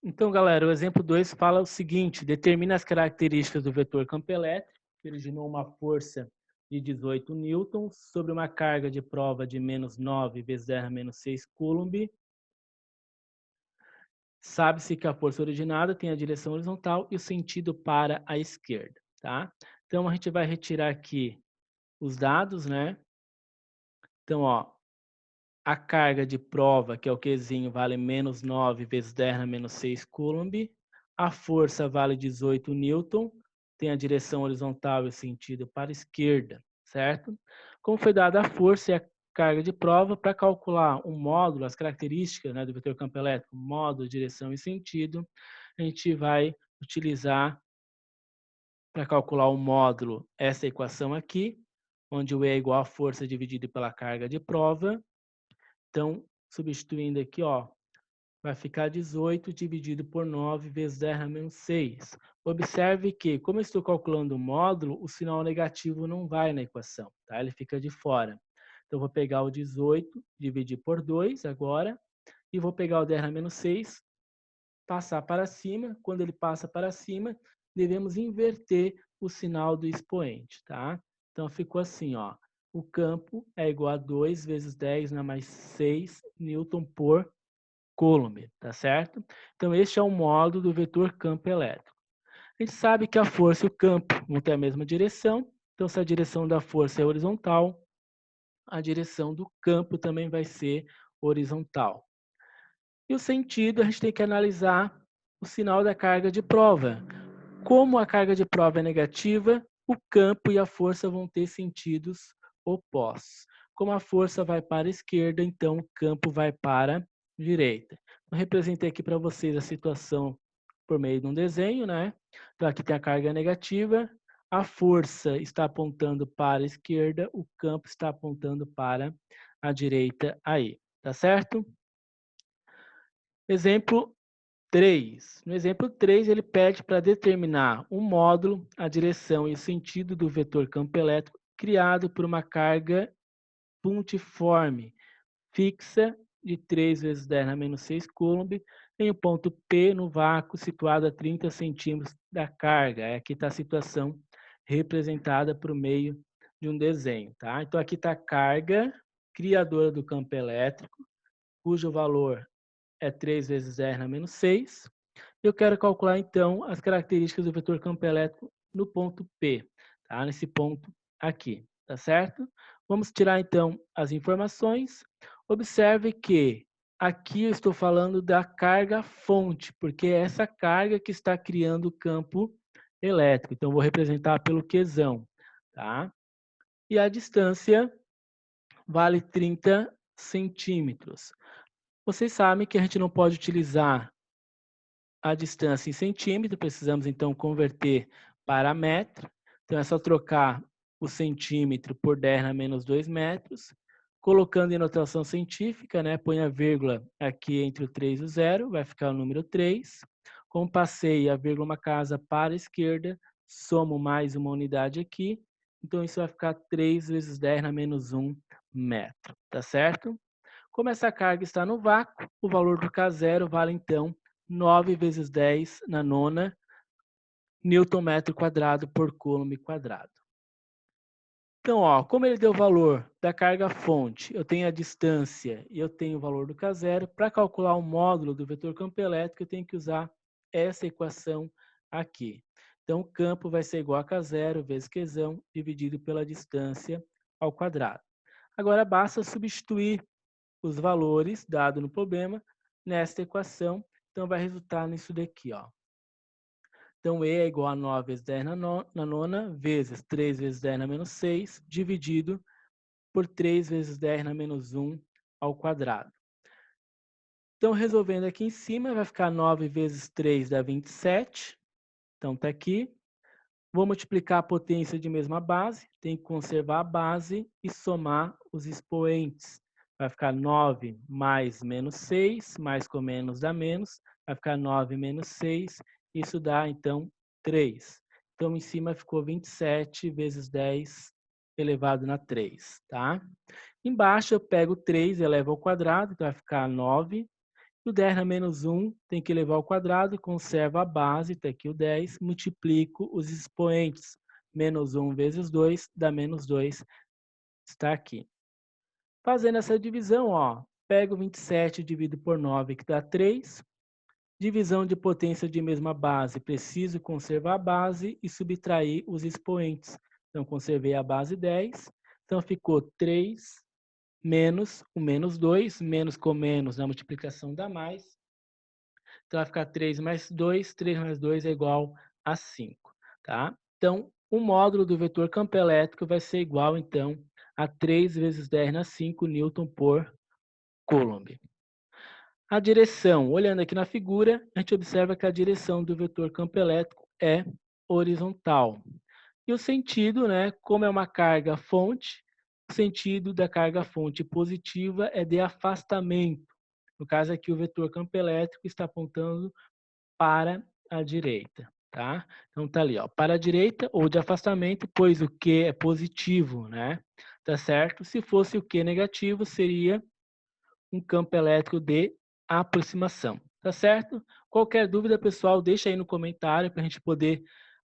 Então, galera, o exemplo 2 fala o seguinte: determina as características do vetor campo elétrico, que originou uma força de 18 newtons sobre uma carga de prova de menos 9 vezes 10 a menos 6 coulomb. Sabe-se que a força originada tem a direção horizontal e o sentido para a esquerda, tá? Então, a gente vai retirar aqui os dados, né? Então, ó, a carga de prova, que é o Qzinho, vale menos 9 vezes 10 na menos 6 coulomb. A força vale 18 newton, tem a direção horizontal e o sentido para a esquerda, certo? Como foi dada a força e a carga de prova, para calcular o módulo, as características, né, do vetor campo elétrico, módulo, direção e sentido, a gente vai utilizar para calcular o módulo essa equação aqui, onde o E é igual a força dividido pela carga de prova. Então, substituindo aqui, ó, vai ficar 18 dividido por 9 vezes 10 a menos 6. Observe que, como eu estou calculando o módulo, o sinal negativo não vai na equação, tá? Ele fica de fora. Então, vou pegar o 18, dividir por 2 agora, e vou pegar o 10 a menos 6, passar para cima. Quando ele passa para cima, devemos inverter o sinal do expoente, tá? Então, ficou assim, ó. O campo é igual a 2 vezes 10 na mais 6 newton por coulomb, tá certo? Então, este é o módulo do vetor campo elétrico. A gente sabe que a força e o campo vão ter a mesma direção, então se a direção da força é horizontal, a direção do campo também vai ser horizontal. E o sentido, a gente tem que analisar o sinal da carga de prova. Como a carga de prova é negativa, o campo e a força vão ter sentidos opostos. Como a força vai para a esquerda, então o campo vai para a direita. Eu representei aqui para vocês a situação por meio de um desenho, né? Então aqui tem a carga negativa, a força está apontando para a esquerda, o campo está apontando para a direita aí, tá certo? Exemplo 3. No exemplo 3, ele pede para determinar um módulo, a direção e o sentido do vetor campo elétrico criado por uma carga pontiforme fixa de 3 vezes 10 na menos 6 coulomb em um ponto P no vácuo situado a 30 centímetros da carga. Aqui está a situação representada por meio de um desenho, tá? Então aqui está a carga criadora do campo elétrico, cujo valor é 3 vezes 10 na menos 6. Eu quero calcular, então, as características do vetor campo elétrico no ponto P, tá? Nesse ponto aqui, tá certo? Vamos tirar, então, as informações. Observe que aqui eu estou falando da carga fonte, porque é essa carga que está criando o campo elétrico. Então, vou representar pelo Qzão, tá? E a distância vale 30 centímetros. Vocês sabem que a gente não pode utilizar a distância em centímetro, precisamos então converter para metro. Então é só trocar o centímetro por 10 na menos 2 metros. Colocando em notação científica, né, põe a vírgula aqui entre o 3 e o 0, vai ficar o número 3. Como passei a vírgula uma casa para a esquerda, somo mais uma unidade aqui. Então isso vai ficar 3 vezes 10 na menos 1 metro, tá certo? Como essa carga está no vácuo, o valor do K0 vale então 9 vezes 10 na nona Newton metro quadrado por coulomb quadrado. Então, ó, como ele deu o valor da carga fonte, eu tenho a distância e eu tenho o valor do K0, para calcular o módulo do vetor campo elétrico, eu tenho que usar essa equação aqui. Então, o campo vai ser igual a K0 vezes Qzão dividido pela distância ao quadrado. Agora, basta substituir os valores dados no problema nesta equação. Então, vai resultar nisso daqui, ó. Então, E é igual a 9 vezes 10 na nona, vezes 3 vezes 10 na menos 6, dividido por 3 vezes 10 na menos 1 ao quadrado. Então, resolvendo aqui em cima, vai ficar 9 vezes 3 dá 27. Então, está aqui. Vou multiplicar a potência de mesma base, tem que conservar a base e somar os expoentes. Vai ficar 9 mais menos 6, mais com menos dá menos, vai ficar 9 menos 6, isso dá, então, 3. Então, em cima ficou 27 vezes 10 elevado na 3, tá? Embaixo eu pego 3 e elevo ao quadrado, então vai ficar 9. O 10 na menos 1 tem que levar ao quadrado, conserva a base, está aqui o 10, multiplico os expoentes. Menos 1 vezes 2 dá menos 2, está aqui. Fazendo essa divisão, ó, pego 27 e divido por 9, que dá 3. Divisão de potência de mesma base, preciso conservar a base e subtrair os expoentes. Então, conservei a base 10, então ficou 3 menos o menos 2, menos com menos na multiplicação dá mais. Então, vai ficar 3 mais 2, 3 mais 2 é igual a 5, tá? Então, o módulo do vetor campo elétrico vai ser igual, então, a 3 vezes 10 na 5 newton por coulomb. A direção, olhando aqui na figura, a gente observa que a direção do vetor campo elétrico é horizontal. E o sentido, né, como é uma carga fonte, o sentido da carga fonte positiva é de afastamento. No caso aqui, o vetor campo elétrico está apontando para a direita, tá? Então tá ali, ó, para a direita ou de afastamento, pois o Q é positivo, né? Tá certo? Se fosse o Q negativo, seria um campo elétrico de aproximação, tá certo? Qualquer dúvida, pessoal, deixa aí no comentário para a gente poder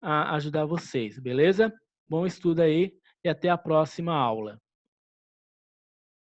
ajudar vocês, beleza? Bom estudo aí e até a próxima aula.